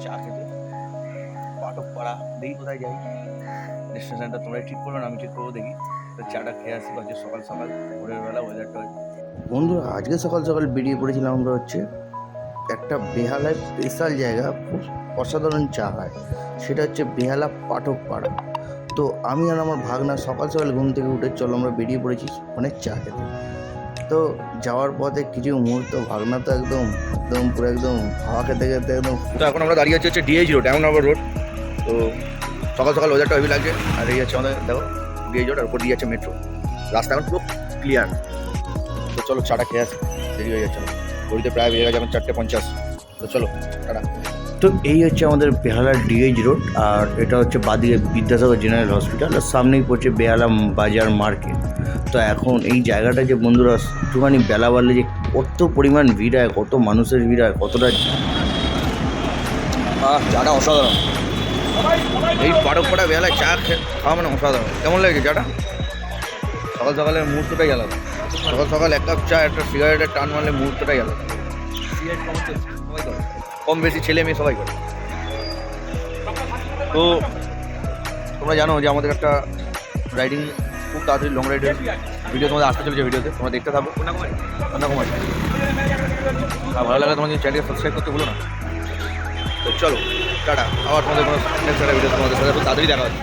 চা খেতে পাটকপাড়া, দেখি কোথায় যাই। ডেস্টিনেশনটা তোমরাই ঠিক করো না আমি ঠিক করবো, দেখি। তো চাটা খেয়ে আসি, বাজে সকাল সকাল, ভোরের বেলা ওয়েদারটা। বন্ধুরা আজকে সকাল সকাল বেরিয়ে পড়েছিলাম আমরা হচ্ছে একটা বেহালায় স্পেশাল জায়গা, খুব অসাধারণ চা হয়, সেটা হচ্ছে বেহালা পাঠকপাড়া। তো আমি আর আমার ভাগনা সকাল সকাল ঘুম থেকে উঠে চলো আমরা বেরিয়ে পড়েছি অনেক চা খেতে। তো যাওয়ার পথে কিছু মুহূর্ত ভাগনা তো একদম একদম পুরো একদম হাওয়া খেতে খেতে একদম। তো এখন আমরা দাঁড়িয়ে আছি হচ্ছে ডিএইচ রোড, এমনগর রোড। তো সকাল সকাল ওয়েদারটা হেভি লাগছে, আর এই হচ্ছে আমাদের দেখো ডিএইচ রোড, আর উপর দিয়ে যাচ্ছে মেট্রো। রাস্তা এখন পুরো ক্লিয়ার। তো চলো চাটা খেয়ে আসি, দেরি হয়ে যাচ্ছে। ঘড়িতে প্রায় বেজে গেছে এখন 4:50। তো চলো টাটা। তো এই হচ্ছে আমাদের বেহালার ডিএইচ রোড, আর এটা হচ্ছে বাদিকে বিদ্যাসাগর জেনারেল হসপিটাল, আর সামনেই পড়ছে বেহালা বাজার মার্কেট। তো এখন এই জায়গাটা যে বন্ধুরা একটুখানি বেলা বাড়লে যে কত পরিমাণ ভিড় হয়, কত মানুষের ভিড় হয়, কতটা চাটা অসাধারণ। এই পাড়া বেহালায় চা খাওয়া মানে অসাধারণ। কেমন লাগে চাটা? সকাল সকালের মুহূর্তটাই গেল, সকাল সকাল এক কাপ চা একটা সিগারেটের টান মারলে মুহূর্তটাই গেল। কম বেশি ছেলে মেয়ে সবাই করে। তো তোমরা জানো যে আমাদের একটা রাইডিং, খুব তাড়াতাড়ি লং রাইডের ভিডিও তোমাদের আসতে চলেছে, ভিডিওতে তোমরা দেখতে থাকো। কন্যাকুমারী আর ভালো লাগলে তোমাদের চ্যানেলকে সাবস্ক্রাইব করতে ভুলো না। তো চলো টাটা, আবার তোমাদের কোনো নেক্সট একটা ভিডিও তোমাদের সাথে খুব তাড়াতাড়ি দেখা হচ্ছে।